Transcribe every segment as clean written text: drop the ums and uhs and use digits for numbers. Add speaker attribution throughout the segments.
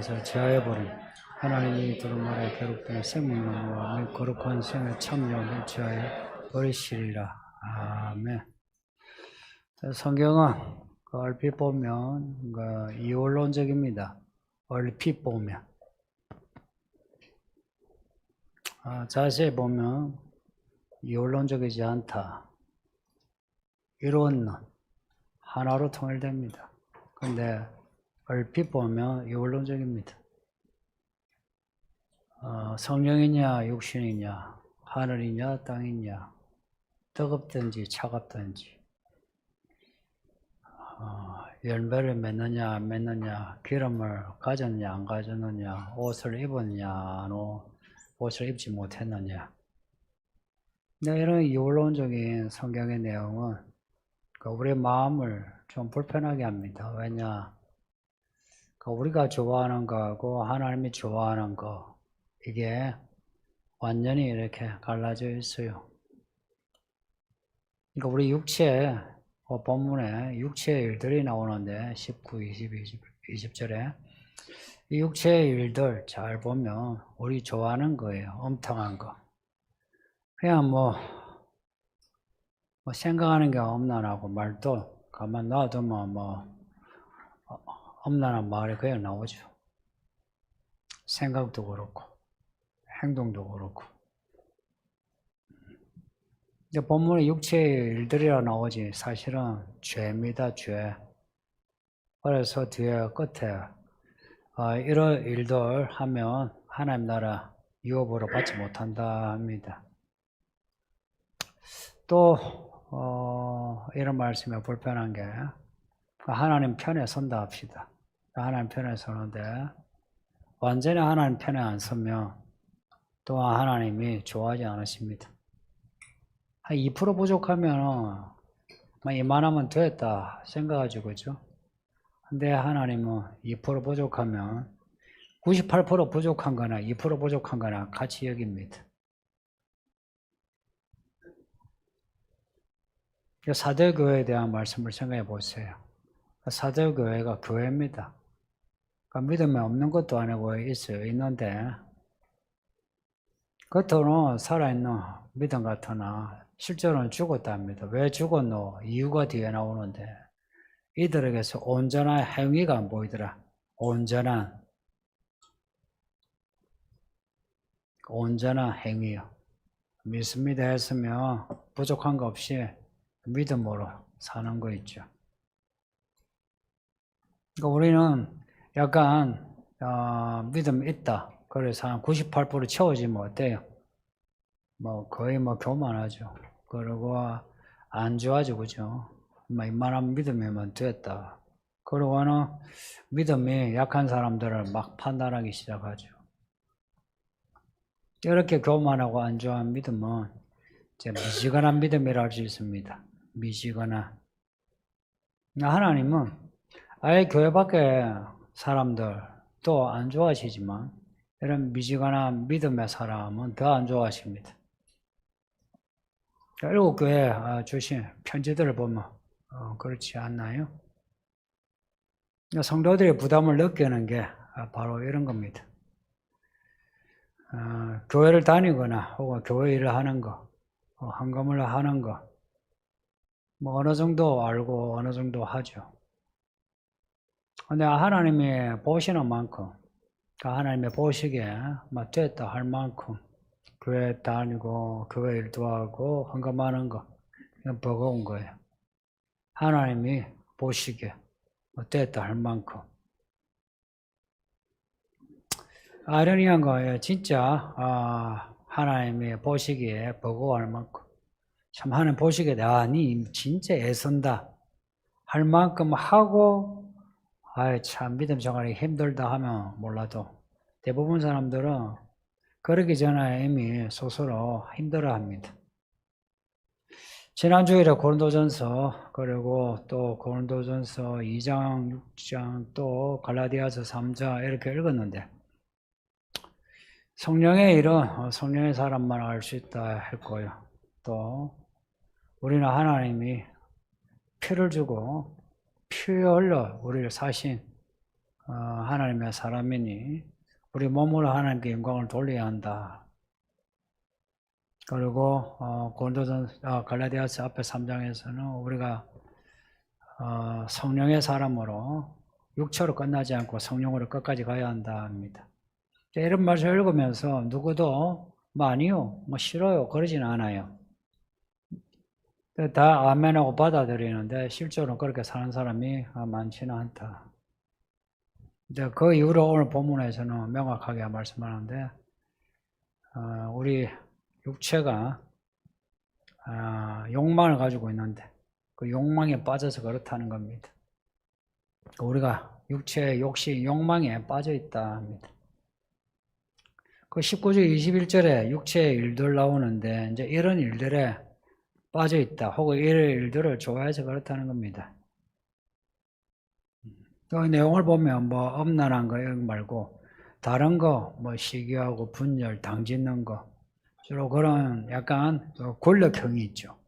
Speaker 1: 그래서 제하여버린 하나님이 두루마리에 기록된 생명나무와 거룩한 생의 참여를 제하여 버리시리라. 아멘. 성경은 얼핏 보면 이원론적입니다. 얼핏 보면 자세히 보면 이원론적이지 않다. 이론은 하나로 통일됩니다. 근데 얼핏 보면 이원론적입니다. 성령이냐 육신이냐 하늘이냐 땅이냐 뜨겁든지 차갑든지 열매를 맺느냐 안 맺느냐 기름을 가졌냐 안 가졌느냐 옷을 입었냐 옷을 입지 못했느냐 이런 이원론적인 성경의 내용은 우리의 마음을 좀 불편하게 합니다. 왜냐 우리가 좋아하는 거하고 하나님이 좋아하는 거 이게 완전히 이렇게 갈라져 있어요. 그러니까 우리 육체 본문에 육체의 일들이 나오는데 19, 20, 20절에 이 육체의 일들 잘 보면 우리 좋아하는 거예요. 엄청한 거. 그냥 뭐 생각하는 게 엄난하고 말도 가만 놔두면 엄난한 말이 그냥 나오죠. 생각도 그렇고 행동도 그렇고. 근데 본문에 육체의 일들이라 나오지 사실은 죄입니다. 죄. 그래서 뒤에 끝에 이런 일들 하면 하나님 나라 유업으로 받지 못한다 합니다. 또 이런 말씀에 불편한 게 하나님 편에 선다 합시다. 하나님 편에 서는데 완전히 하나님 편에 안 서면 또한 하나님이 좋아하지 않으십니다. 한 2% 부족하면 이만하면 됐다 생각하죠. 그죠? 근데 하나님은 2% 부족하면 98% 부족한 거나 2% 부족한 거나 같이 여깁니다. 사도교회에 대한 말씀을 생각해 보세요. 사도교회가 교회입니다. 그러니까 믿음이 없는 것도 아니고 있는데 겉으로는 살아있는 믿음 같으나 실제로는 죽었답니다. 왜 죽었노? 이유가 뒤에 나오는데 이들에게서 온전한 행위가 안 보이더라. 온전한 행위요. 믿습니다 했으면 부족한 거 없이 믿음으로 사는 거 있죠. 그러니까 우리는 약간 믿음 있다. 그래서 한 98% 채워지면 어때요? 거의 교만하죠. 그리고 안 좋아지고 그죠? 이만한 믿음이면 됐다. 그러고는 믿음이 약한 사람들을 막 판단하기 시작하죠. 이렇게 교만하고 안 좋아한 믿음은 이제 미지근한 믿음이라 할 수 있습니다. 미지근한. 하나님은 아예 교회 밖에 사람들 또 안 좋아하시지만 이런 미지근한 믿음의 사람은 더 안 좋아하십니다. 일곱교회 주신 편지들을 보면 그렇지 않나요? 성도들이 부담을 느끼는 게 바로 이런 겁니다. 교회를 다니거나 혹은 교회 일을 하는 거, 헌금을 하는 거, 어느 정도 알고 어느 정도 하죠. 근데 하나님이 보시는 만큼, 하나님의 보시기에 됐다 할 만큼 교회 다니고 교회 일도 하고 헌금하는 거 그냥 버거운 거예요. 하나님이 보시기에 됐다 할 만큼. 아이러니한 거예요. 진짜 하나님이 보시기에 버거워할 만큼 참 하나님 보시기에 니 진짜 애쓴다 할 만큼 하고 참 믿음 생활이 힘들다 하면 몰라도 대부분 사람들은 그러기 전에 이미 스스로 힘들어합니다. 지난 주일에 고린도전서 그리고 또 고린도전서 2장, 6장 또 갈라디아서 3장 이렇게 읽었는데 성령의 일은 성령의 사람만 알 수 있다 했고요. 또 우리는 하나님이 피를 주고 피에 흘려 우리를 사신 하나님의 사람이니 우리 몸으로 하나님께 영광을 돌려야 한다. 그리고 갈라디아서 앞에 3장에서는 우리가 성령의 사람으로 육체로 끝나지 않고 성령으로 끝까지 가야 한다 합니다. 이런 말씀을 읽으면서 누구도 아니요, 싫어요 그러지는 않아요. 다 아멘하고 받아들이는데 실제로는 그렇게 사는 사람이 많지는 않다. 이제 그 이후로 오늘 본문에서는 명확하게 말씀하는데 우리 육체가 욕망을 가지고 있는데 그 욕망에 빠져서 그렇다는 겁니다. 우리가 육체의 욕심, 욕망에 빠져 있다 합니다. 그 19절 21절에 육체의 일들 나오는데 이제 이런 일들에 빠져 있다. 혹은 이런 일들을 좋아해서 그렇다는 겁니다. 그 내용을 보면 엄란한 거 말고 다른 거 시기하고 분열, 당짓는 거 주로 그런 약간 권력형이 있죠.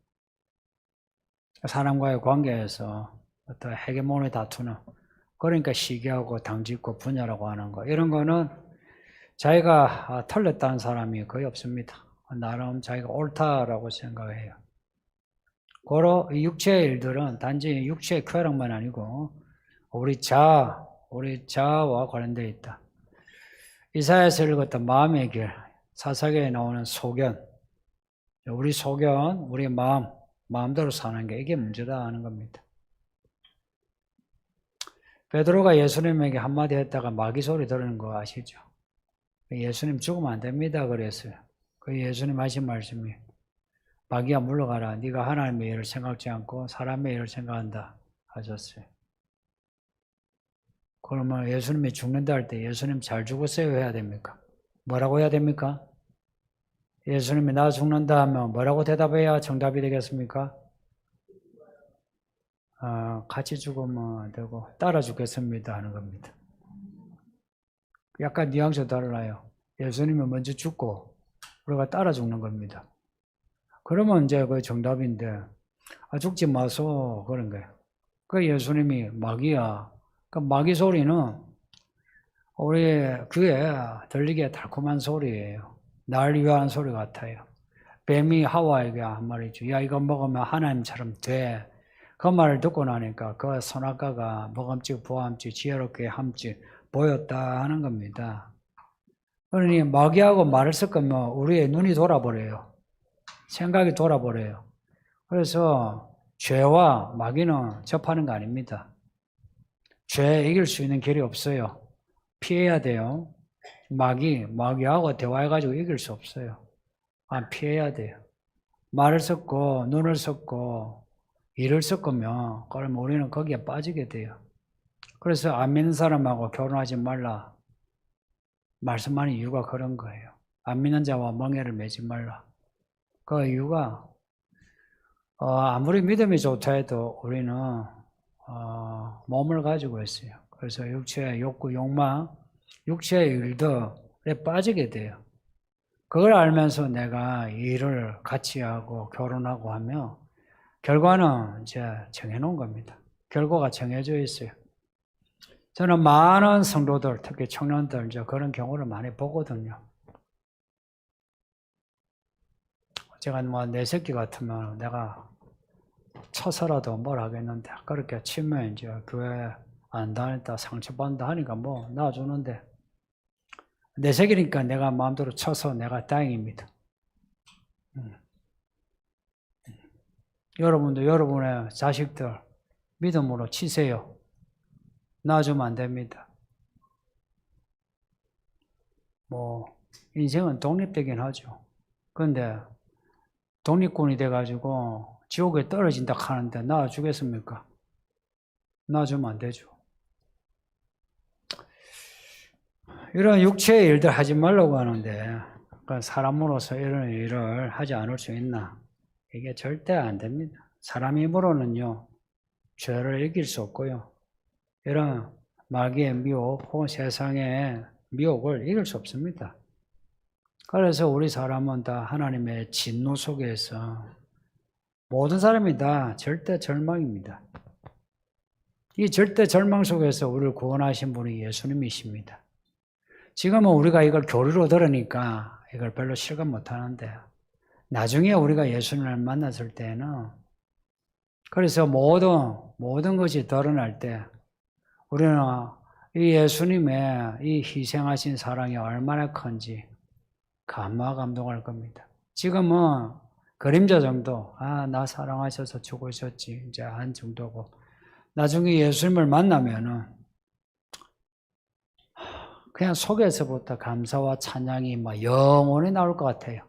Speaker 1: 사람과의 관계에서 어떤 헤게모니 다투는 그러니까 시기하고 당짓고 분열하고 하는 거 이런 거는 자기가 틀렸다는 사람이 거의 없습니다. 나름 자기가 옳다라고 생각해요. 고로 육체의 일들은 단지 육체의 쾌락만 아니고 우리 자아와 관련되어 있다. 이사야에서 읽었던 마음의 길, 사사기에 나오는 소견, 우리 소견, 우리 마음대로 사는 게 이게 문제다 하는 겁니다. 베드로가 예수님에게 한마디 했다가 마귀 소리 들은 거 아시죠? 예수님 죽으면 안 됩니다 그랬어요. 그 예수님 하신 말씀이 마귀야 물러가라. 네가 하나님의 일을 생각지 않고 사람의 일을 생각한다 하셨어요. 그러면 예수님이 죽는다 할 때 예수님 잘 죽었어요 해야 됩니까? 뭐라고 해야 됩니까? 예수님이 나 죽는다 하면 뭐라고 대답해야 정답이 되겠습니까? 같이 죽으면 되고 따라 죽겠습니다 하는 겁니다. 약간 뉘앙스 달라요. 예수님이 먼저 죽고 우리가 따라 죽는 겁니다. 그러면 이제 그 정답인데 죽지 마소 그런 거예요. 그 예수님이 마귀야. 그 마귀 소리는 우리 귀에 들리기에 달콤한 소리예요. 날 위한 소리 같아요. 뱀이 하와에게 한 말이죠. 야 이거 먹으면 하나님처럼 돼. 그 말을 듣고 나니까 그 선악과가 먹음직 부함직 지혜롭게 함직 보였다 하는 겁니다. 그러니 마귀하고 말을 섞으면 우리의 눈이 돌아버려요. 생각이 돌아버려요. 그래서 죄와 마귀는 접하는 거 아닙니다. 죄 이길 수 있는 길이 없어요. 피해야 돼요. 마귀하고 대화해가지고 이길 수 없어요. 피해야 돼요. 말을 섞고 눈을 섞고 일을 섞으면 그러면 우리는 거기에 빠지게 돼요. 그래서 안 믿는 사람하고 결혼하지 말라 말씀하는 이유가 그런 거예요. 안 믿는 자와 멍에를 매지 말라. 그 이유가 아무리 믿음이 좋다 해도 우리는 몸을 가지고 있어요. 그래서 육체의 욕구, 욕망, 육체의 일들에 빠지게 돼요. 그걸 알면서 내가 일을 같이 하고 결혼하고 하면 결과는 이제 정해놓은 겁니다. 결과가 정해져 있어요. 저는 많은 성도들, 특히 청년들 이제 그런 경우를 많이 보거든요. 제가 내 새끼 같으면 내가 쳐서라도 뭘 하겠는데 그렇게 치면 이제 교회 안 다녔다 상처받는다 하니까 놔주는데 내 새끼니까 내가 마음대로 쳐서 내가 다행입니다. 여러분도 여러분의 자식들 믿음으로 치세요. 놔주면 안 됩니다. 인생은 독립되긴 하죠. 그런데 독립군이 돼가지고 지옥에 떨어진다 하는데 놔주겠습니까? 놔주면 안 되죠. 이런 육체의 일들 하지 말라고 하는데 사람으로서 이런 일을 하지 않을 수 있나? 이게 절대 안 됩니다. 사람 힘으로는요, 죄를 이길 수 없고요. 이런 마귀의 미혹 혹은 세상의 미혹을 이길 수 없습니다. 그래서 우리 사람은 다 하나님의 진노 속에서 모든 사람이 다 절대 절망입니다. 이 절대 절망 속에서 우리를 구원하신 분이 예수님이십니다. 지금은 우리가 이걸 교리로 들으니까 이걸 별로 실감 못하는데 나중에 우리가 예수님을 만났을 때는 그래서 모든 것이 드러날 때 우리는 이 예수님의 이 희생하신 사랑이 얼마나 큰지 감동할 겁니다. 지금은 그림자 정도, 나 사랑하셔서 죽으셨지, 이제 한 정도고, 나중에 예수님을 만나면은 그냥 속에서부터 감사와 찬양이 막 영원히 나올 것 같아요.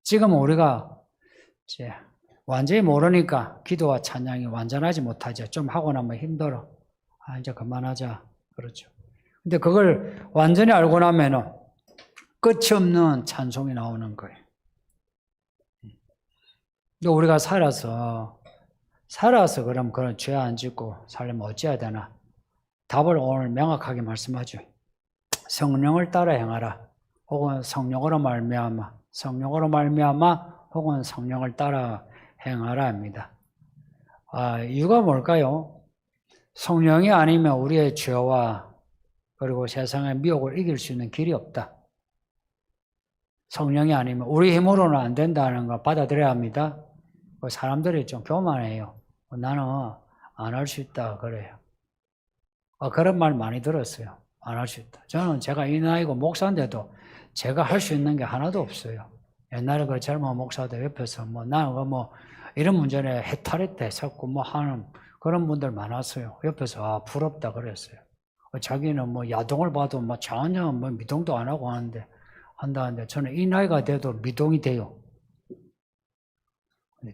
Speaker 1: 지금은 우리가 이제 완전히 모르니까 기도와 찬양이 완전하지 못하죠. 좀 하고 나면 힘들어. 이제 그만하자. 그렇죠. 근데 그걸 완전히 알고 나면은 끝이 없는 찬송이 나오는 거예요. 근데 우리가 살아서 그럼 그런 죄 안 짓고 살려면 어찌해야 되나? 답을 오늘 명확하게 말씀하죠. 성령을 따라 행하라. 혹은 성령으로 말미암아 혹은 성령을 따라 행하라 합니다. 이유가 뭘까요? 성령이 아니면 우리의 죄와 그리고 세상의 미혹을 이길 수 있는 길이 없다. 성령이 아니면 우리 힘으로는 안 된다는 거 받아들여야 합니다. 사람들이 좀 교만해요. 나는 안 할 수 있다 그래요. 그런 말 많이 들었어요. 안 할 수 있다. 저는 제가 이 나이고 목사인데도 제가 할 수 있는 게 하나도 없어요. 옛날에 그 젊은 목사들 옆에서 나는 이런 문제에 해탈했대 자꾸 하는 그런 분들 많았어요. 옆에서 부럽다 그랬어요. 자기는 야동을 봐도 전혀 미동도 안 하고 한다는데 저는 이 나이가 돼도 미동이 돼요.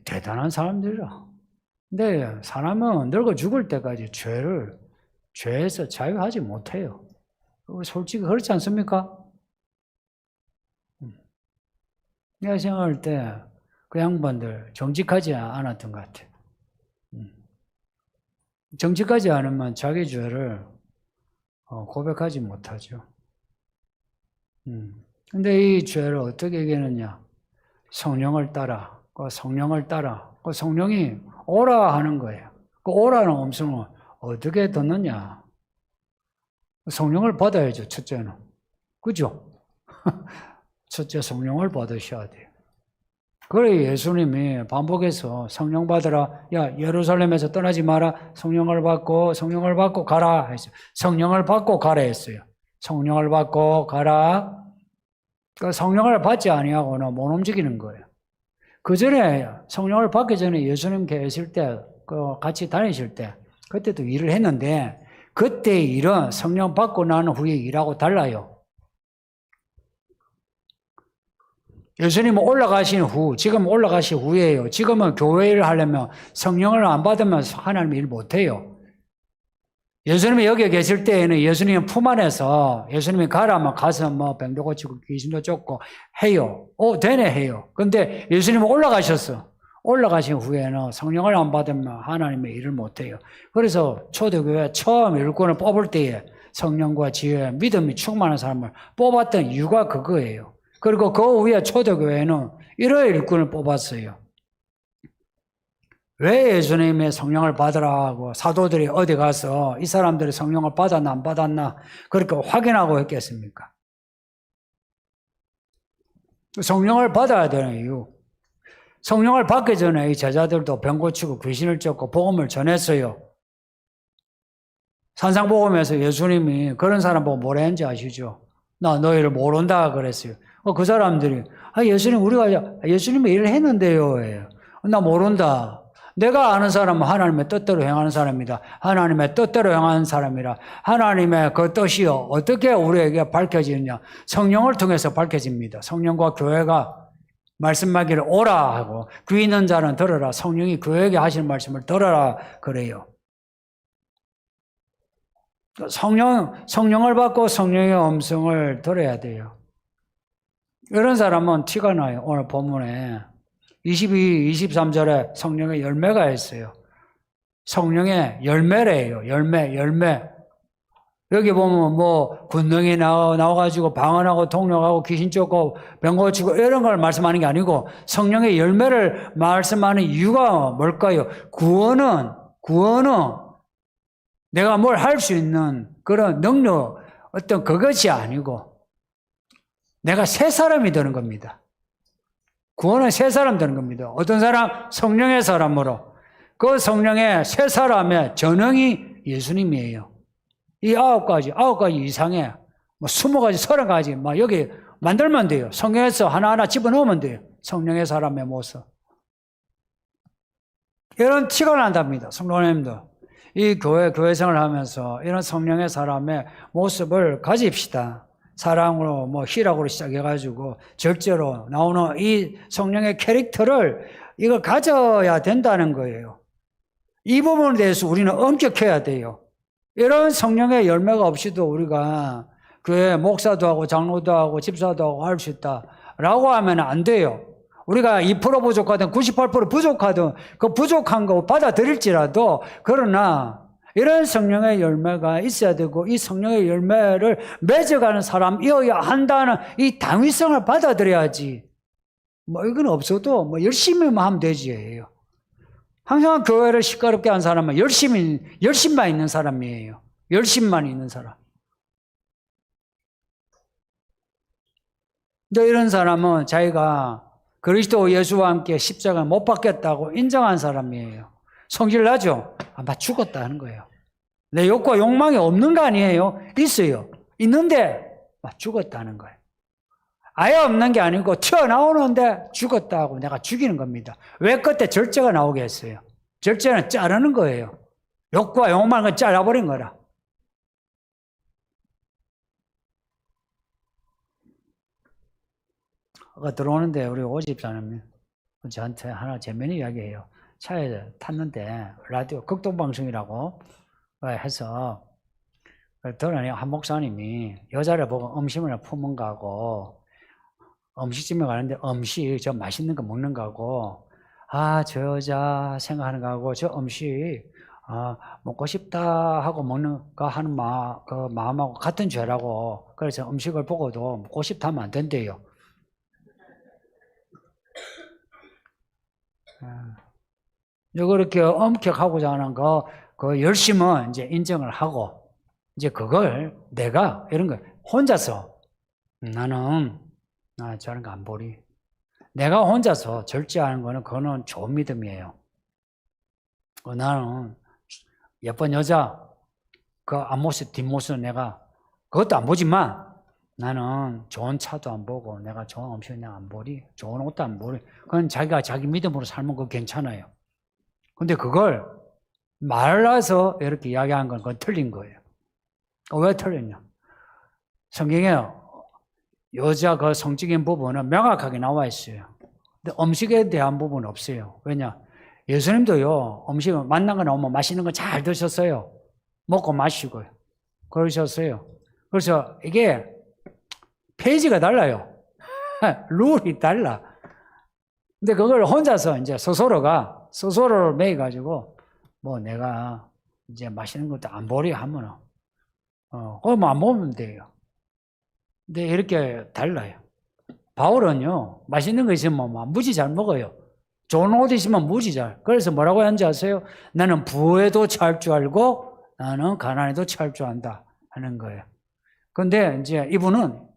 Speaker 1: 대단한 사람들이라. 근데 사람은 늙어 죽을 때까지 죄에서 자유하지 못해요. 솔직히 그렇지 않습니까? 내가 생각할 때 그 양반들 정직하지 않았던 것 같아요. 정직하지 않으면 자기 죄를 고백하지 못하죠. 근데 이 죄를 어떻게 이기느냐? 성령을 따라, 성령이 오라 하는 거예요. 그 오라는 음성을 어떻게 듣느냐? 성령을 받아야죠, 첫째는. 그죠? 첫째 성령을 받으셔야 돼요. 그래 예수님이 반복해서 성령 받으라. 야, 예루살렘에서 떠나지 마라. 성령을 받고 가라 했어요. 성령을 받고 가라 했어요. 성령을 받고 가라. 그 성령을 받지 아니하고는 못 움직이는 거예요. 그 전에 성령을 받기 전에 예수님 계실 때, 같이 다니실 때, 그때도 일을 했는데, 그때 일은 성령 받고 난 후에 일하고 달라요. 예수님은 올라가신 후, 지금 올라가신 후에요. 지금은 교회 일을 하려면 성령을 안 받으면 하나님 일 못해요. 예수님이 여기 계실 때에는 예수님 품 안에서 예수님이 가라면 가서 병도 고치고 귀신도 쫓고 해요. 되네 해요. 근데 예수님은 올라가셨어. 올라가신 후에는 성령을 안 받으면 하나님의 일을 못해요. 그래서 초대교회 처음 일꾼을 뽑을 때에 성령과 지혜, 믿음이 충만한 사람을 뽑았던 이유가 그거예요. 그리고 그 후에 초대교회는 이런 일꾼을 뽑았어요. 왜 예수님의 성령을 받으라 하고 사도들이 어디 가서 이 사람들이 성령을 받았나 안 받았나 그렇게 확인하고 했겠습니까? 성령을 받아야 되는 이유. 성령을 받기 전에 이 제자들도 병 고치고 귀신을 쫓고 복음을 전했어요. 산상복음에서 예수님이 그런 사람 보고 뭐라 했는지 아시죠? 나 너희를 모른다 그랬어요. 그 사람들이 예수님이 일을 했는데요. 나 모른다. 내가 아는 사람은 하나님의 뜻대로 행하는 사람이다. 하나님의 뜻대로 행하는 사람이라. 하나님의 그 뜻이 어떻게 우리에게 밝혀지느냐. 성령을 통해서 밝혀집니다. 성령과 교회가 말씀하기를 오라 하고 귀 있는 자는 들어라. 성령이 교회에게 하시는 말씀을 들어라 그래요. 성령을 받고 성령의 음성을 들어야 돼요. 이런 사람은 티가 나요. 오늘 본문에 22, 23절에 성령의 열매가 있어요. 성령의 열매래요. 열매. 여기 보면 권능이 나와가지고 방언하고 통역하고 귀신 쫓고 병 고치고 이런 걸 말씀하는 게 아니고 성령의 열매를 말씀하는 이유가 뭘까요? 구원은 내가 뭘 할 수 있는 그런 능력, 어떤 그것이 아니고 내가 새 사람이 되는 겁니다. 구원은 새 사람 되는 겁니다. 어떤 사람? 성령의 사람으로. 그 성령의 새 사람의 전형이 예수님이에요. 이 9가지 이상의 뭐 20가지, 30가지 막 여기 만들면 돼요. 성경에서 하나하나 집어넣으면 돼요. 성령의 사람의 모습. 이런 티가 난답니다. 성도님도. 이 교회 생활을 하면서 이런 성령의 사람의 모습을 가집시다. 사랑으로 뭐 희락으로 시작해가지고 절제로 나오는 이 성령의 캐릭터를 이걸 가져야 된다는 거예요. 이 부분에 대해서 우리는 엄격해야 돼요. 이런 성령의 열매가 없이도 우리가 교회 목사도 하고 장로도 하고 집사도 하고 할 수 있다라고 하면 안 돼요. 우리가 2% 부족하든 98% 부족하든 그 부족한 거 받아들일지라도 그러나 이런 성령의 열매가 있어야 되고 이 성령의 열매를 맺어가는 사람이어야 한다는 이 당위성을 받아들여야지. 뭐 이건 없어도 뭐 열심히만 하면 되지예요. 항상 교회를 시끄럽게 한 사람은 열심만 있는 사람이에요. 열심만 있는 사람. 근데 이런 사람은 자기가 그리스도 예수와 함께 십자가를 못 받겠다고 인정한 사람이에요. 성질 나죠? 아마 죽었다 하는 거예요. 내 욕과 욕망이 없는 거 아니에요? 있어요. 있는데 죽었다는 거예요. 아예 없는 게 아니고 튀어나오는데 죽었다고 내가 죽이는 겁니다. 왜 그때 절제가 나오게 했어요? 절제는 자르는 거예요. 욕과 욕망을 잘라버린 거라. 들어오는데 우리 오집사님이 저한테 하나 재미있는 이야기해요. 차에 탔는데 라디오 극동방송이라고 해서 들으니 한 목사님이 여자를 보고 음식을 품은 거하고 음식집에 가는데 음식 저 맛있는 거 먹는 거하고 저 여자 생각하는 거하고 저 음식 먹고 싶다 하고 먹는 거 하는 그 마음하고 같은 죄라고. 그래서 음식을 보고도 먹고 싶다 하면 안 된대요. 그렇게 엄격하고자 하는 그 열심은 이제 인정을 하고, 이제 그걸 내가 이런 거 혼자서 나는 저런 거 안 보리. 내가 혼자서 절제하는 거는 그거는 좋은 믿음이에요. 나는 예쁜 여자 그 앞모습 뒷모습 내가 그것도 안 보지만 나는 좋은 차도 안 보고 내가 좋은 음식 그냥 안 보리. 좋은 옷도 안 보리. 그건 자기가 자기 믿음으로 살면 그거 괜찮아요. 근데 그걸 말라서 이렇게 이야기한 건 그건 틀린 거예요. 왜 틀렸냐? 성경에 여자 그 성적인 부분은 명확하게 나와 있어요. 근데 음식에 대한 부분은 없어요. 왜냐? 예수님도요, 음식을 만난 거 나오면 맛있는 거 잘 드셨어요. 먹고 마시고요. 그러셨어요. 그래서 이게 페이지가 달라요. 룰이 달라. 근데 그걸 혼자서 이제 스스로를 매가지고, 뭐 내가 이제 맛있는 것도 안 보려 하면은, 그거 안 먹으면 돼요. 근데 이렇게 달라요. 바울은요, 맛있는 거 있으면 무지 잘 먹어요. 좋은 옷 있으면 무지 잘. 그래서 뭐라고 하는지 아세요? 나는 부에도 찰 줄 알고 나는 가난에도 찰 줄 안다 하는 거예요. 근데 이제 이분은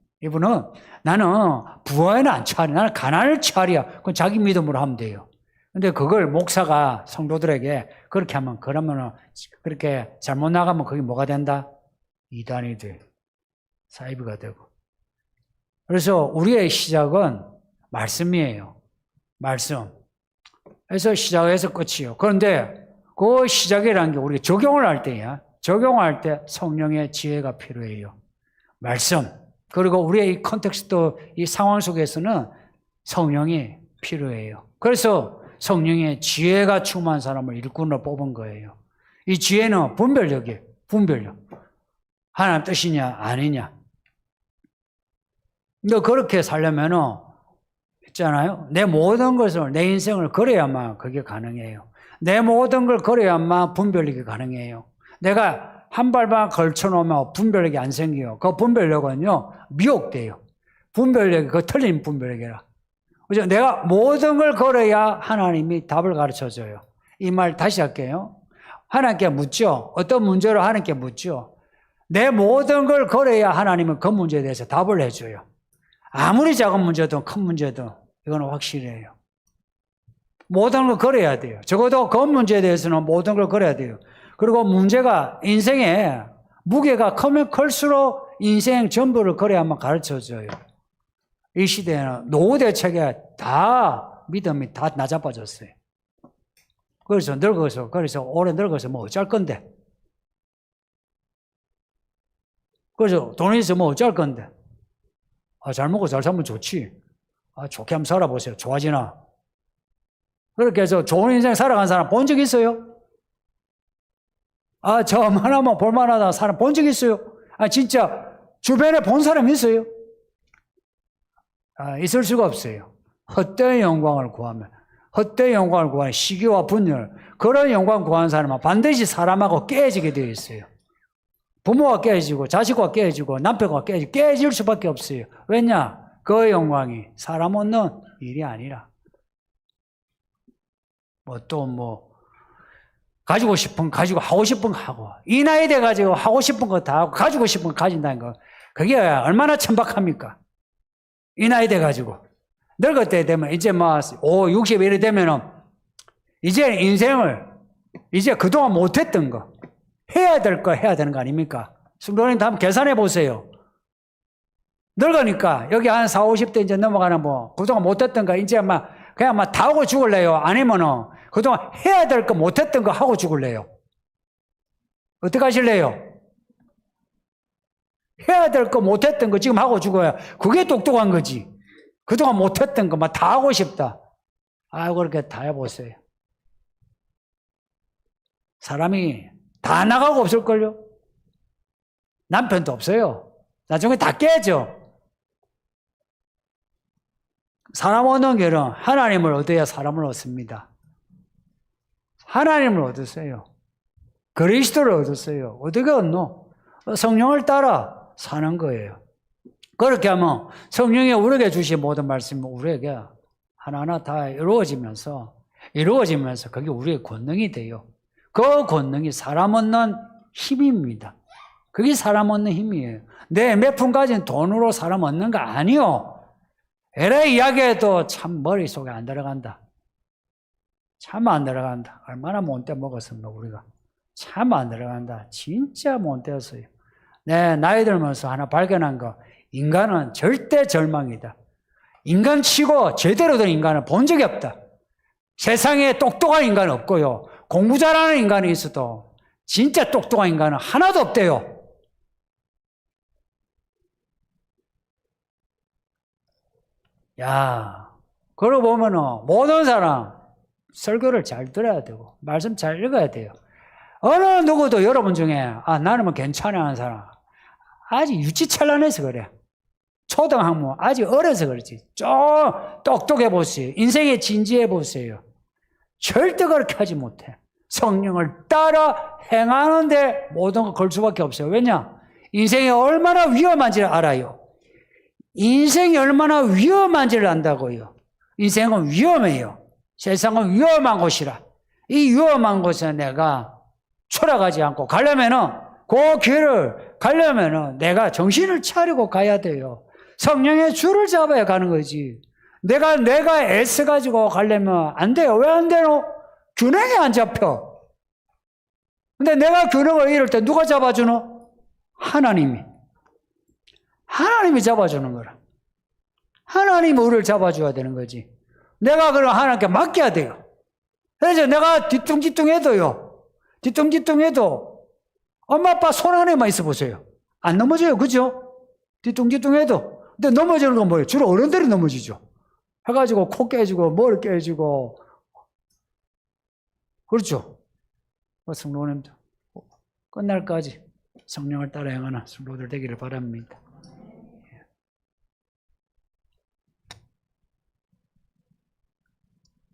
Speaker 1: 나는 부에는 안 차려. 나는 가난을 차려. 그건 자기 믿음으로 하면 돼요. 근데 그걸 목사가 성도들에게 그렇게 하면, 그러면은 그렇게 잘못 나가면 그게 뭐가 된다? 이단이 돼. 사이비가 되고. 그래서 우리의 시작은 말씀이에요. 말씀. 그래서 시작해서 끝이요. 그런데 그 시작이라는 게 우리가 적용을 할 때야. 적용할 때 성령의 지혜가 필요해요. 말씀. 그리고 우리의 이 컨텍스트, 이 상황 속에서는 성령이 필요해요. 그래서 성령의 지혜가 충만한 사람을 일꾼으로 뽑은 거예요. 이 지혜는 분별력이에요. 분별력. 하나님 뜻이냐 아니냐. 너 그렇게 살려면은 있잖아요. 내 모든 것을, 내 인생을 걸어야만 그게 가능해요. 내 모든 걸 걸어야만 분별력이 가능해요. 내가 한 발만 걸쳐놓으면 분별력이 안 생겨요. 그 분별력은요, 미혹돼요. 분별력이, 그 틀린 분별력이라. 그죠? 내가 모든 걸 걸어야 하나님이 답을 가르쳐 줘요. 이 말 다시 할게요. 하나님께 묻죠. 어떤 문제로 하나님께 묻죠. 내 모든 걸 걸어야 하나님은 그 문제에 대해서 답을 해줘요. 아무리 작은 문제든 큰 문제든 이거는 확실해요. 모든 걸 걸어야 돼요. 적어도 그 문제에 대해서는 모든 걸 걸어야 돼요. 그리고 문제가 인생에 무게가 크면 클수록 인생 전부를 걸어야만 가르쳐줘요. 이 시대에는 노후 대책에 다 믿음이 다 낮아빠졌어요. 그래서 오래 늙어서 뭐 어쩔 건데. 그래서 돈이 있으면 뭐 어쩔 건데. 잘 먹고 잘 살면 좋지. 좋게 한번 살아보세요. 좋아지나? 그렇게 해서 좋은 인생 살아간 사람 본 적 있어요? 저만하면 볼만하다 사람 본 적 있어요? 진짜 주변에 본 사람 있어요? 있을 수가 없어요. 헛되이 영광을 구하면, 헛되이 영광을 구하는 시기와 분열, 그런 영광 구하는 사람은 반드시 사람하고 깨지게 되어 있어요. 부모가 깨지고, 자식과 깨지고, 남편과 깨지고, 깨질 수밖에 없어요. 왜냐? 그 영광이 사람 얻는 일이 아니라. 가지고 싶은 거 가지고 하고 싶은 거 하고, 이 나이 돼 가지고 하고 싶은 거 다 하고, 가지고 싶은 거 가진다는 거, 그게 얼마나 천박합니까? 이 나이 돼 가지고. 늙을 때 되면, 이제 60 이래 되면은, 이제 인생을, 이제 그동안 못했던 거, 해야 될 거 해야 되는 거 아닙니까? 성도님 한번 계산해 보세요. 늙으니까, 여기 한 40, 50대 이제 넘어가는 그동안 못했던 거, 이제 그냥 다 하고 죽을래요? 아니면은, 그동안 해야 될 거 못했던 거 하고 죽을래요? 어떻게 하실래요? 해야 될 거 못했던 거 지금 하고 죽어야 그게 똑똑한 거지. 그동안 못했던 거 다 하고 싶다. 그렇게 다 해보세요. 사람이 다 나가고 없을걸요? 남편도 없어요. 나중에 다 깨져. 사람 얻는 길은 하나님을 얻어야 사람을 얻습니다. 하나님을 얻으세요. 그리스도를 얻으세요. 어떻게 얻노? 성령을 따라 사는 거예요. 그렇게 하면 성령이 우리에게 주신 모든 말씀이 우리에게 하나하나 다 이루어지면서 그게 우리의 권능이 돼요. 그 권능이 사람 얻는 힘입니다. 그게 사람 얻는 힘이에요. 내 몇 푼 가진 돈으로 사람 얻는 거 아니요. LA 이야기해도 참 머릿속에 안 들어간다. 참 안 들어간다. 얼마나 못돼 먹었습니까 우리가. 참 안 들어간다. 진짜 못되었어요. 나이 들면서 하나 발견한 거, 인간은 절대 절망이다. 인간치고 제대로 된 인간을 본 적이 없다. 세상에 똑똑한 인간은 없고요. 공부 잘하는 인간이 있어도 진짜 똑똑한 인간은 하나도 없대요. 그러고 보면은 모든 사람 설교를 잘 들어야 되고 말씀 잘 읽어야 돼요. 어느 누구도 여러분 중에 나는 괜찮아 하는 사람 아직 유치찬란해서 그래. 초등학교 아직 어려서 그렇지. 좀 똑똑해 보세요. 인생에 진지해 보세요. 절대 그렇게 하지 못해. 성령을 따라 행하는데 모든 걸 걸 수밖에 없어요. 왜냐? 인생이 얼마나 위험한지를 알아요. 인생이 얼마나 위험한지를 안다고요. 인생은 위험해요. 세상은 위험한 곳이라. 이 위험한 곳에 내가 추락하지 않고 가려면은 그 길을 가려면은 내가 정신을 차리고 가야 돼요. 성령의 줄을 잡아야 가는 거지. 내가 애써가지고 가려면 안 돼요. 왜 안 돼요? 균형이 안 잡혀. 근데 내가 균형을 잃을 때 누가 잡아주노? 하나님이 잡아주는 거라. 하나님이 우리를 잡아줘야 되는 거지. 내가 그럼 하나님께 맡겨야 돼요. 그래서 내가 뒤뚱뒤뚱해도 엄마 아빠 손 안에만 있어 보세요. 안 넘어져요. 그죠? 뒤뚱뒤뚱해도. 근데 넘어지는 건 뭐예요? 주로 어른들이 넘어지죠. 해가지고 코 깨지고 머리 깨지고. 그렇죠? 성도님도 끝날까지 성령을 따라 행하는 성도들 되기를 바랍니다.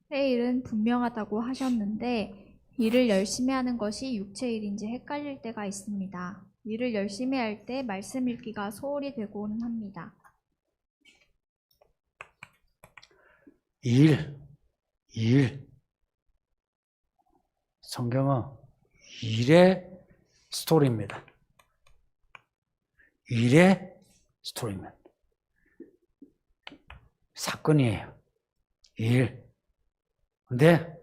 Speaker 2: 새 일은 분명하다고 하셨는데 일을 열심히 하는 것이 육체 일인지 헷갈릴 때가 있습니다. 일을 열심히 할 때 말씀 읽기가 소홀히 되고는 합니다.
Speaker 1: 일. 성경은 일의 스토리입니다. 일의 스토리입니다. 사건이에요. 일. 근데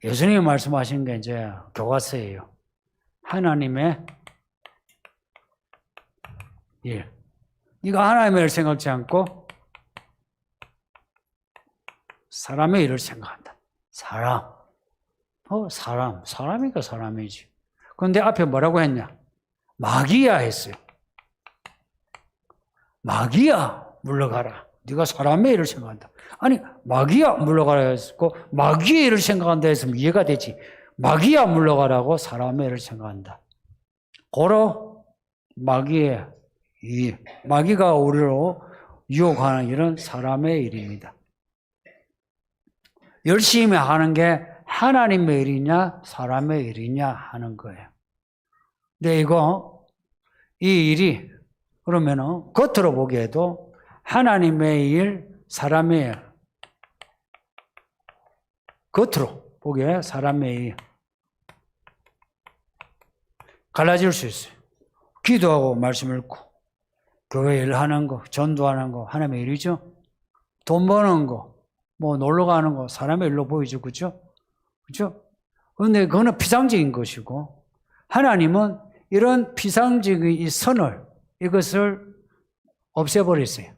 Speaker 1: 예수님이 말씀하시는 게 이제 교과서예요. 하나님의 일. 네가 하나님의 일을 생각지 않고 사람의 일을 생각한다. 사람. 사람이니까 사람이지. 그런데 앞에 뭐라고 했냐? 마귀야 했어요. 마귀야 물러가라. 네가 사람의 일을 생각한다. 아니 마귀야 물러가라 했고 마귀의 일을 생각한다 했으면 이해가 되지. 마귀야 물러가라고 사람의 일을 생각한다. 고로 마귀의 일. 마귀가 우리로 유혹하는 일은 사람의 일입니다. 열심히 하는 게 하나님의 일이냐 사람의 일이냐 하는 거예요. 근데 이 일이 그러면은 겉으로 보기에도 하나님의 일, 사람의 일. 겉으로 보기에 사람의 일. 갈라질 수 있어요. 기도하고 말씀 읽고 교회 일하는 거, 전도하는 거 하나님의 일이죠. 돈 버는 거, 뭐 놀러 가는 거 사람의 일로 보이죠. 그렇죠? 그렇죠? 그런데 그거는 피상적인 것이고 하나님은 이런 피상적인 이 선을 이것을 없애버렸어요.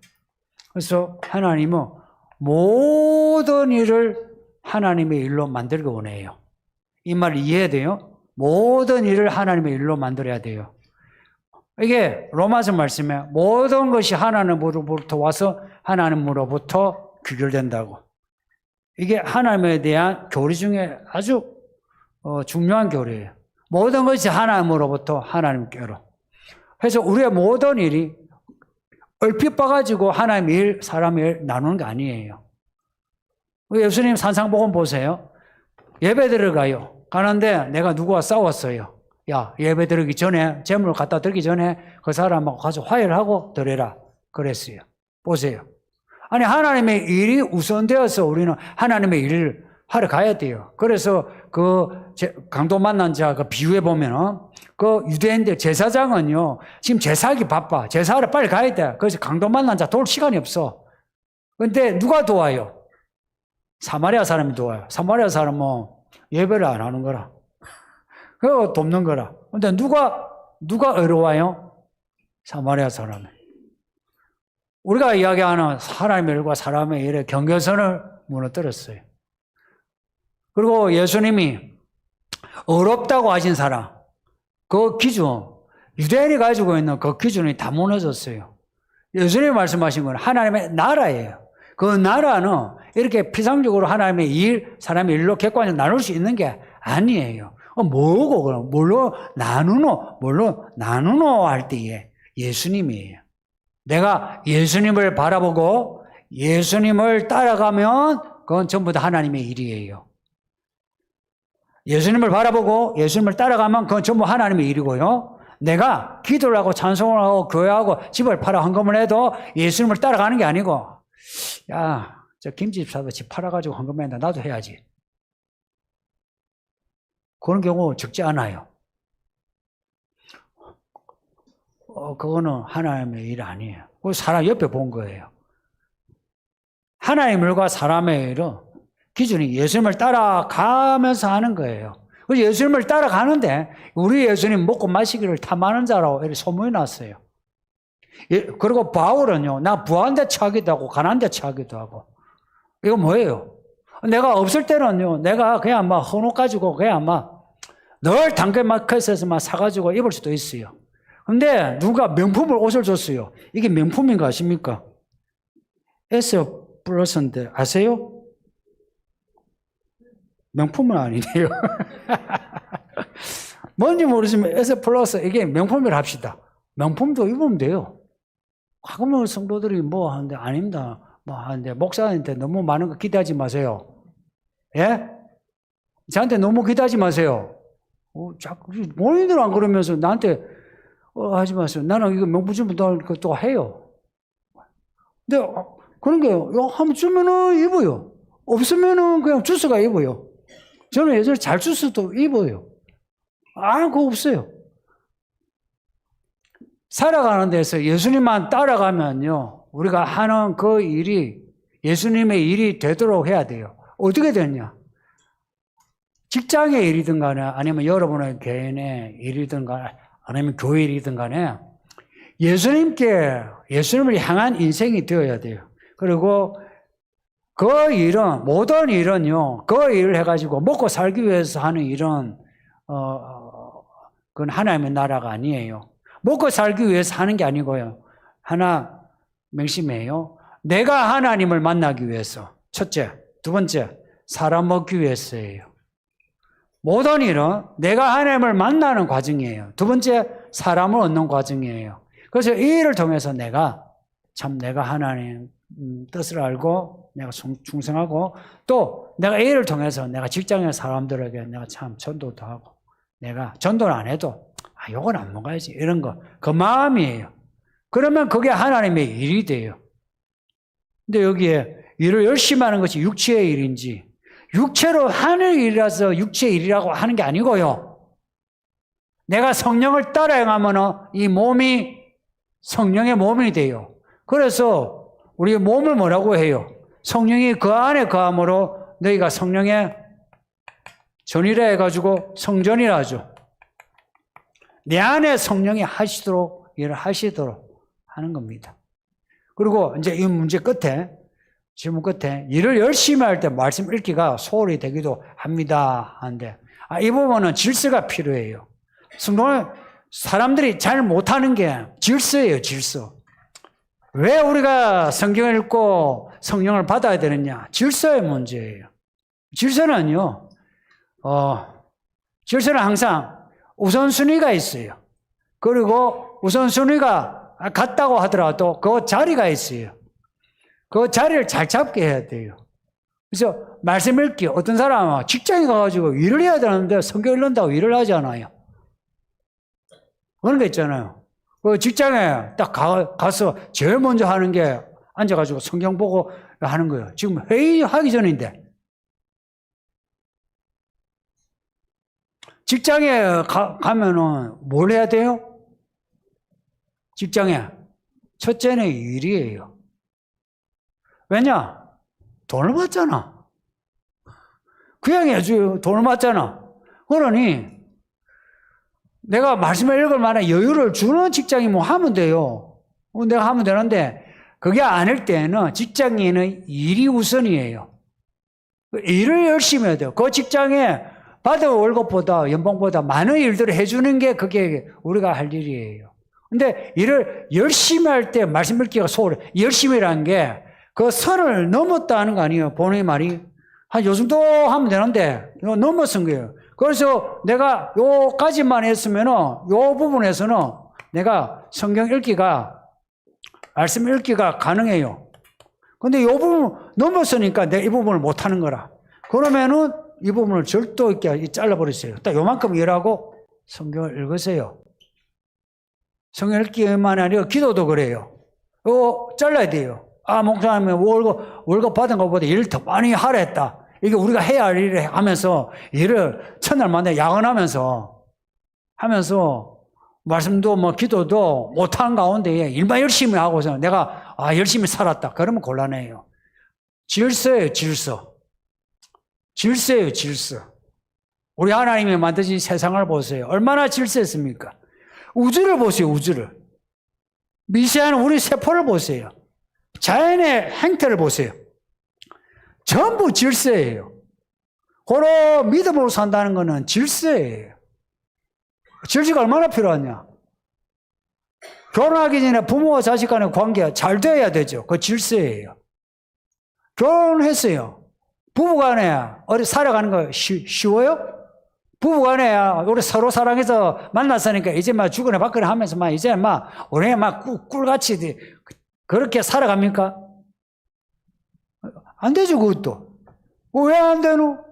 Speaker 1: 그래서 하나님은 모든 일을 하나님의 일로 만들기 원해요. 이 말 이해해야 돼요? 모든 일을 하나님의 일로 만들어야 돼요. 이게 로마서 말씀에 모든 것이 하나님으로부터 와서 하나님으로부터 귀결된다고. 이게 하나님에 대한 교리 중에 아주 중요한 교리예요. 모든 것이 하나님으로부터 하나님께로. 그래서 우리의 모든 일이 얼핏 봐가지고 하나님의 일, 사람의 일 나누는 게 아니에요. 예수님 산상복음 보세요. 예배 들어가요. 가는데 내가 누구와 싸웠어요. 야, 예배 드리기 전에, 재물을 갖다 드리기 전에 그 사람하고 가서 화해를 하고 드려라. 그랬어요. 보세요. 아니, 하나님의 일이 우선되어서 우리는 하나님의 일을 하러 가야 돼요. 그래서 강도 만난 자 비유해 보면은 그 유대인들 제사장은요, 지금 제사하기 바빠. 제사하러 빨리 가야 돼. 그래서 강도 만난 자 도울 시간이 없어. 근데 누가 도와요? 사마리아 사람이 도와요. 사마리아 사람은 예배를 안 하는 거라. 그거 돕는 거라. 근데 누가 어려워요? 사마리아 사람이. 우리가 이야기하는 하나님의 일과 사람의 일의 경계선을 무너뜨렸어요. 그리고 예수님이 어렵다고 하신 사람, 그 기준, 유대인이 가지고 있는 그 기준이 다 무너졌어요. 예수님이 말씀하신 건 하나님의 나라예요. 그 나라는 이렇게 피상적으로 하나님의 일, 사람의 일로 객관적으로 나눌 수 있는 게 아니에요. 뭐고 그럼? 뭘로 나누노 할 때에 예수님이에요. 내가 예수님을 바라보고 예수님을 따라가면 그건 전부 다 하나님의 일이에요. 예수님을 바라보고 예수님을 따라가면 그건 전부 하나님의 일이고요. 내가 기도를 하고 찬송을 하고 교회하고 집을 팔아 헌금을 해도 예수님을 따라가는 게 아니고, 야, 저 김집사도 집 팔아가지고 헌금했는데 나도 해야지. 그런 경우 적지 않아요. 그거는 하나님의 일 아니에요. 그 사람 옆에 본 거예요. 하나님의 일과 사람의 일은 기준이 예수님을 따라가면서 하는 거예요. 그래서 예수님을 따라가는데 우리 예수님 먹고 마시기를 탐하는 자라고 이렇게 소문이 났어요. 그리고 바울은요, 나 부한 데 차기도 하고 가난 데 차기도 하고. 이거 뭐예요? 내가 없을 때는요, 내가 그냥 막 헌옷 가지고 그냥 막 늘 당근마켓에서 막 사가지고 입을 수도 있어요. 근데 누가 명품을 옷을 줬어요. 이게 명품인 거 아십니까? S 플러스인데 아세요? 명품은 아니네요. 뭔지 모르지만 S 플러스 이게 명품이라 합시다. 명품도 입으면 돼요. 가끔은 성도들이 뭐 하는데 아닙니다. 뭐 하는데 목사한테 너무 많은 거 기대하지 마세요. 예? 저한테 너무 기대하지 마세요. 자꾸 본인들 안 그러면서 나한테 하지 마세요. 나는 이거 명품 주면 또 해요. 근데 그런 게 한번 주면은 입어요. 없으면은 그냥 주스가 입어요. 저는 예전에 잘 주스도 입어요. 그거 없어요. 살아가는 데서 예수님만 따라가면요, 우리가 하는 그 일이 예수님의 일이 되도록 해야 돼요. 어떻게 되냐? 직장의 일이든 간에, 아니면 여러분의 개인의 일이든 간에, 아니면 교회 일이든 간에, 예수님을 향한 인생이 되어야 돼요. 그리고 그 일은, 모든 일은요, 그 일을 해가지고 먹고 살기 위해서 하는 일은, 그건 하나님의 나라가 아니에요. 먹고 살기 위해서 하는 게 아니고요. 하나 명심해요. 내가 하나님을 만나기 위해서. 첫째. 두 번째, 사람 먹기 위해서예요. 모든 일은 내가 하나님을 만나는 과정이에요. 두 번째, 사람을 얻는 과정이에요. 그래서 이 일을 통해서 내가 하나님 뜻을 알고 내가 충성하고, 또 내가 이 일을 통해서 내가 직장의 사람들에게 내가 참 전도도 하고, 내가 전도를 안 해도 요건 안 먹어야지 이런 거, 그 마음이에요. 그러면 그게 하나님의 일이 돼요. 근데 여기에 일을 열심히 하는 것이 육체의 일인지, 육체로 하는 일이라서 육체의 일이라고 하는 게 아니고요. 내가 성령을 따라 행하면 이 몸이 성령의 몸이 돼요. 그래서 우리 몸을 뭐라고 해요? 성령이 그 안에 거함으로 너희가 성령의 전이라 해가지고 성전이라 하죠. 내 안에 성령이 하시도록, 일을 하시도록 하는 겁니다. 그리고 이제 이 문제 끝에, 질문 끝에, 일을 열심히 할 때 말씀 읽기가 소홀히 되기도 합니다. 하는데, 이 부분은 질서가 필요해요. 사람들이 잘 못하는 게 질서예요, 질서. 왜 우리가 성경을 읽고 성령을 받아야 되느냐? 질서의 문제예요. 질서는요, 질서는 항상 우선순위가 있어요. 그리고 우선순위가 같다고 하더라도 그 자리가 있어요. 그 자리를 잘 잡게 해야 돼요. 그래서 말씀 읽기, 어떤 사람은 직장에 가가지고 일을 해야 되는데 성경 읽는다고 일을 하지 않아요. 그런 거 있잖아요. 그 직장에 딱 가서 제일 먼저 하는 게 앉아가지고 성경 보고 하는 거예요. 지금 회의하기 전인데. 직장에 가면은 뭘 해야 돼요? 직장에 첫째는 일이에요. 왜냐? 돈을 받잖아. 그냥 해줘요. 돈을 받잖아. 그러니 내가 말씀을 읽을 만한 여유를 주는 직장이 뭐 하면 돼요. 내가 하면 되는데, 그게 아닐 때는 직장인은 일이 우선이에요. 일을 열심히 해야 돼요. 그 직장에 받은 월급보다, 연봉보다 많은 일들을 해주는 게 그게 우리가 할 일이에요. 근데 일을 열심히 할 때 말씀 읽기가 소홀해. 열심히라는 게 그 선을 넘었다는 거 아니에요. 본인의 말이. 한 요 정도 하면 되는데, 넘어선 거예요. 그래서 내가 요까지만 했으면은, 요 부분에서는 내가 성경 읽기가, 말씀 읽기가 가능해요. 근데 요 부분 넘었으니까 내가 이 부분을 못 하는 거라. 그러면은 이 부분을 절도 있게 잘라버렸어요. 딱 요만큼 일하고 성경을 읽으세요. 성경 읽기만 아니라 기도도 그래요. 잘라야 돼요. 목사님 월급 받은 것보다 일을 더 많이 하라 했다. 이게 우리가 해야 할 일을 하면서 일을 첫날마다 야근하면서 말씀도 뭐 기도도 못하는 가운데 일만 열심히 하고서 내가 열심히 살았다. 그러면 곤란해요. 질서예요, 질서. 질서예요, 질서. 우리 하나님이 만드신 세상을 보세요. 얼마나 질서했습니까? 우주를 보세요, 우주를. 미세한 우리 세포를 보세요. 자연의 행태를 보세요. 전부 질서예요. 고로 믿음으로 산다는 것은 질서예요. 질서가 얼마나 필요하냐? 결혼하기 전에 부모와 자식 간의 관계가 잘 돼야 되죠. 그 질서예요. 결혼했어요. 부부간에 어디 살아가는 거 쉬워요? 부부간에 우리 서로 사랑해서 만났으니까 이제 막 주거나 받거나 하면서 막 이제 막 우리 막 꿀같이 그렇게 살아갑니까? 안 되죠, 그것도. 왜 안 되노?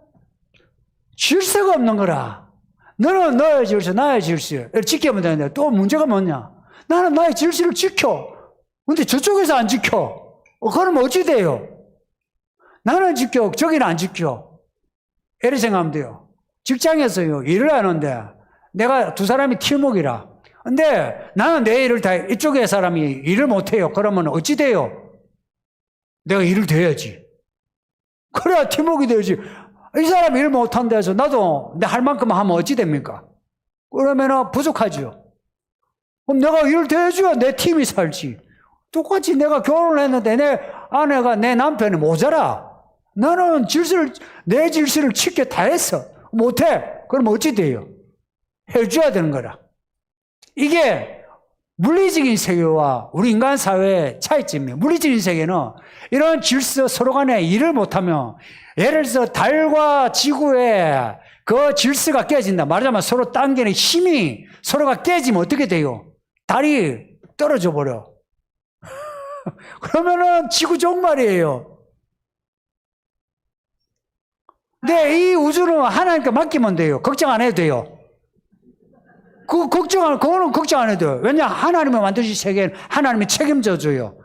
Speaker 1: 질서가 없는 거라. 너는 너의 질서, 나의 질서. 지키면 되는데 또 문제가 뭐냐? 나는 나의 질서를 지켜. 근데 저쪽에서 안 지켜. 그러면 어찌 돼요? 나는 지켜, 저기는 안 지켜. 이렇게 생각하면 돼요. 직장에서요, 일을 하는데 내가 두 사람이 팀워크이라. 근데 나는 내 일을 다 이쪽의 사람이 일을 못해요. 그러면 어찌 돼요? 내가 일을 돼야지. 그래야 팀워크가 되지. 이 사람이 일 못한다 해서 나도 내 할 만큼 하면 어찌 됩니까? 그러면 부족하죠. 그럼 내가 일을 대해줘야 내 팀이 살지. 똑같이 내가 결혼을 했는데 내 아내가 내 남편이 모자라. 나는 내 질서를 지켜 다 했어. 못해. 그럼 어찌 돼요? 해줘야 되는 거라. 이게 물리적인 세계와 우리 인간 사회의 차이점이에요. 물리적인 세계는 이런 질서 서로 간에 일을 못하면 예를 들어서 달과 지구의 그 질서가 깨진다. 말하자면 서로 당기는 힘이 서로가 깨지면 어떻게 돼요? 달이 떨어져 버려. 그러면은 지구 종말이에요. 근데 이 우주는 하나님께 맡기면 돼요. 걱정 안 해도 돼요. 그거는 걱정 안 해도 돼요. 왜냐, 하나님이 만드신 세계는 하나님이 책임져 줘요.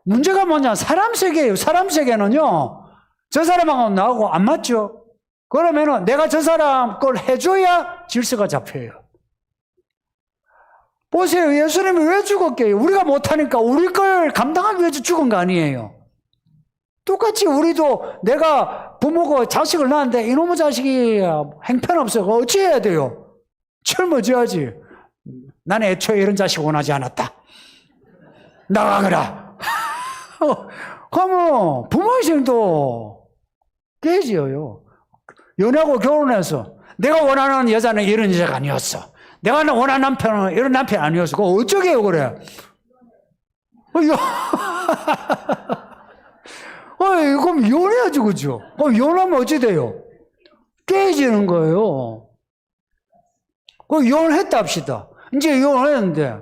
Speaker 1: 문제가 뭐냐, 사람 세계예요. 사람 세계는요, 저 사람하고 나하고 안 맞죠? 그러면은 내가 저 사람 걸 해줘야 질서가 잡혀요. 보세요. 예수님이 왜 죽었게요? 우리가 못하니까 우리 걸 감당하기 위해서 죽은 거 아니에요. 똑같이 우리도 내가 부모고 자식을 낳았는데 이놈의 자식이 행편없어. 어찌 해야 돼요? 철머지야지. 나는 애초에 이런 자식 원하지 않았다. 나가거라. 그러면 부모 인생도 깨지어요. 연애하고 결혼해서 내가 원하는 여자는 이런 여자가 아니었어. 내가 원하는 남편은 이런 남편이 아니었어. 그거 어쩌게요, 그래? 그럼 연애하지, 그죠? 그럼 연하면 어찌 돼요? 깨지는 거예요. 그 이혼했다 합시다. 이제 이혼했는데,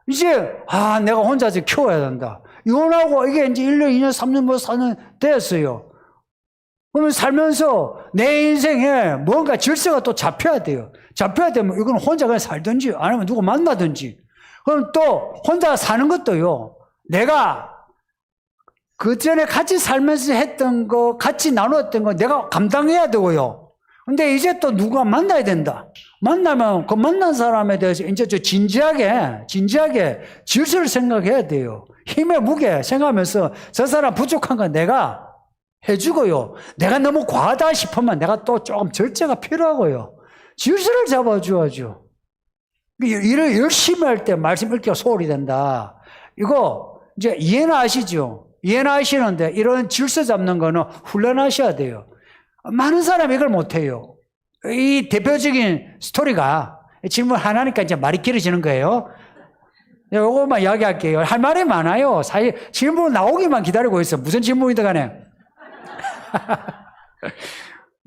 Speaker 1: 이제, 내가 혼자 키워야 된다. 이혼하고 이게 이제 1년, 2년, 3년, 4년 됐어요. 그러면 살면서 내 인생에 뭔가 질서가 또 잡혀야 돼요. 잡혀야 되면 이건 혼자 그냥 살든지 아니면 누구 만나든지. 그럼 또 혼자 사는 것도요. 내가 그 전에 같이 살면서 했던 거, 같이 나눴던 거 내가 감당해야 되고요. 근데 이제 또 누가 만나야 된다. 만나면 그 만난 사람에 대해서 이제 좀 진지하게 질서를 생각해야 돼요. 힘의 무게 생각하면서 저 사람 부족한 건 내가 해주고요. 내가 너무 과하다 싶으면 내가 또 조금 절제가 필요하고요. 질서를 잡아줘야죠. 일을 열심히 할 때 말씀 읽기가 소홀히 된다. 이거 이제 이해는 아시죠? 이해는 아시는데 이런 질서 잡는 거는 훈련하셔야 돼요. 많은 사람이 이걸 못해요. 이 대표적인 스토리가 질문 하나니까 이제 말이 길어지는 거예요. 요거만 이야기할게요. 할 말이 많아요. 사실 질문 나오기만 기다리고 있어. 무슨 질문이든 간에.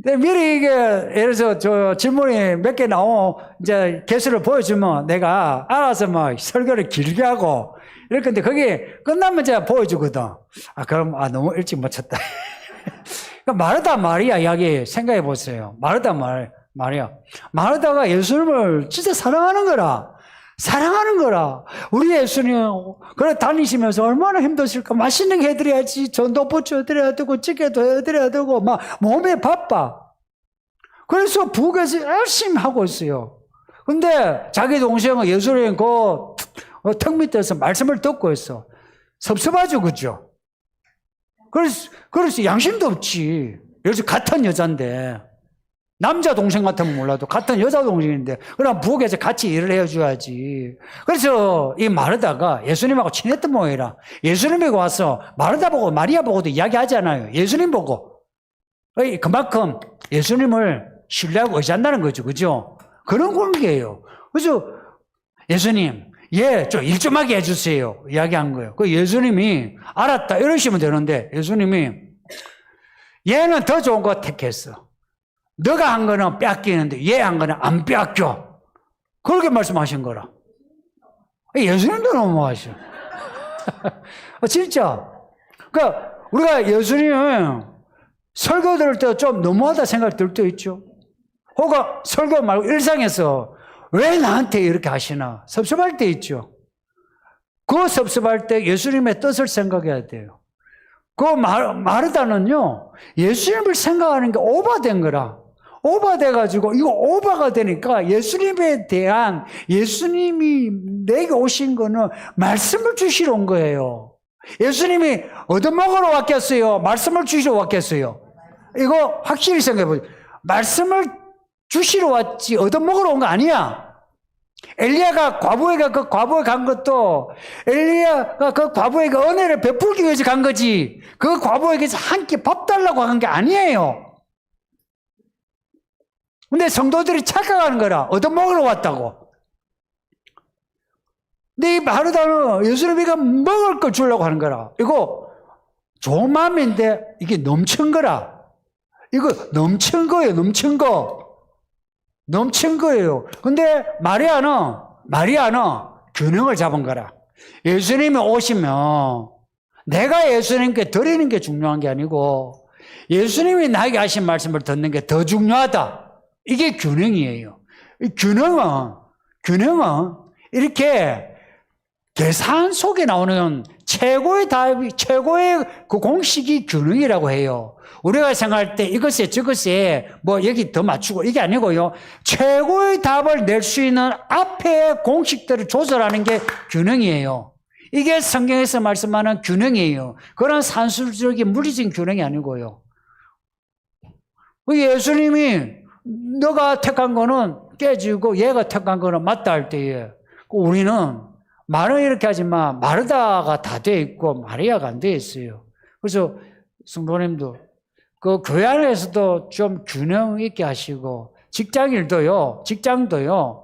Speaker 1: 근데 미리 이게, 예를 들어서 저 질문이 몇 개 나오면 이제 개수를 보여주면 내가 알아서 막 설교를 길게 하고 이럴 건데 거기 끝나면 제가 보여주거든. 그럼, 너무 일찍 못 쳤다. 마르다 마리아 이야기 생각해 보세요. 마르다 마리아. 마르다가 예수님을 진짜 사랑하는 거라. 우리 예수님, 그래 다니시면서 얼마나 힘드실까. 맛있는 거 해드려야지. 전도 부쳐드려야 되고, 찌개도 해드려야 되고, 막 몸에 바빠. 그래서 부엌에서 열심히 하고 있어요. 근데 자기 동생은 예수님 턱 밑에서 말씀을 듣고 있어. 섭섭하죠, 그죠? 그래서 양심도 없지. 여기서 같은 여잔데. 남자 동생 같으면 몰라도 같은 여자 동생인데 그럼 부엌에서 같이 일을 해줘야지. 그래서 이 마르다가 예수님하고 친했던 모양이라 예수님이 와서 마르다 보고 마리아 보고도 이야기하잖아요. 예수님 보고. 그만큼 예수님을 신뢰하고 의지한다는 거죠. 그죠? 그런 관계예요. 그래서 예수님, 좀 일 좀 하게 해주세요. 이야기한 거예요. 그 예수님이 알았다 이러시면 되는데 예수님이 얘는 더 좋은 거 택했어. 너가 한 거는 뺏기는데 얘 한 거는 안 뺏겨. 그렇게 말씀하신 거라. 예수님도 너무하셔. 진짜. 그러니까 우리가 예수님 설교 들을 때 좀 너무하다 생각 들 때 있죠. 혹은 설교 말고 일상에서 왜 나한테 이렇게 하시나 섭섭할 때 있죠. 그 섭섭할 때 예수님의 뜻을 생각해야 돼요. 그 마르다는요 예수님을 생각하는 게 오버된 거라. 오버돼가지고 이거 오버가 되니까 예수님에 대한 예수님이 내게 오신 거는 말씀을 주시러 온 거예요. 예수님이 얻어먹으러 왔겠어요? 말씀을 주시러 왔겠어요? 이거 확실히 생각해 보세요. 말씀을 주시러 왔지 얻어먹으러 온 거 아니야. 엘리야가 그 과부에 간 것도 엘리야가 그 과부에게 은혜를 베풀기 위해서 간 거지. 그 과부에게서 한 끼 밥 달라고 간 게 아니에요. 근데 성도들이 착각하는 거라. 얻어먹으러 왔다고. 근데 이 바르다는 예수님이가 먹을 걸 주려고 하는 거라. 이거 좋은 마음인데 이게 넘친 거라. 이거 넘친 거예요. 넘친 거. 넘친 거예요. 근데 마리아는 균형을 잡은 거라. 예수님이 오시면 내가 예수님께 드리는 게 중요한 게 아니고 예수님이 나에게 하신 말씀을 듣는 게 더 중요하다. 이게 균형이에요. 이 균형은 이렇게 계산 속에 나오는 최고의 답이, 최고의 그 공식이 균형이라고 해요. 우리가 생각할 때 이것에 저것에 뭐 여기 더 맞추고 이게 아니고요. 최고의 답을 낼 수 있는 앞에 공식들을 조절하는 게 균형이에요. 이게 성경에서 말씀하는 균형이에요. 그런 산술적인 물리적인 균형이 아니고요. 예수님이 너가 택한 거는 깨지고 얘가 택한 거는 맞다 할 때에 우리는 말은 이렇게 하지만 마르다가 다 돼 있고 마리아가 안 돼 있어요. 그래서 성도님도 그 교회 안에서도 좀 균형 있게 하시고 직장도요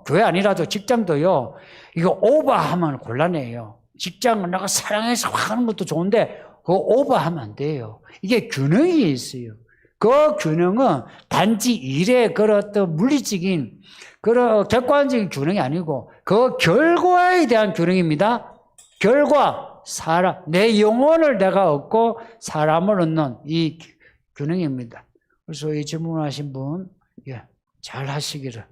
Speaker 1: 교회 아니라도 직장도요 이거 오버하면 곤란해요. 직장은 내가 사랑해서 하는 것도 좋은데 그거 오버하면 안 돼요. 이게 균형이 있어요. 그 균형은 단지 일의 그런 어떤 물리적인 그런 객관적인 균형이 아니고 그 결과에 대한 균형입니다. 결과, 사람, 내 영혼을 내가 얻고 사람을 얻는 이 균형입니다. 그래서 이 질문하신 분, 잘 하시기를.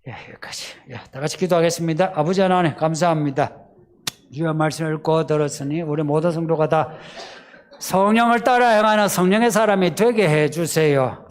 Speaker 1: 여기까지. 다 같이 기도하겠습니다. 아버지 하나님, 감사합니다. 주의 말씀을 읽고 들었으니 우리 모든 성도가 다 성령을 따라 행하는 성령의 사람이 되게 해 주세요.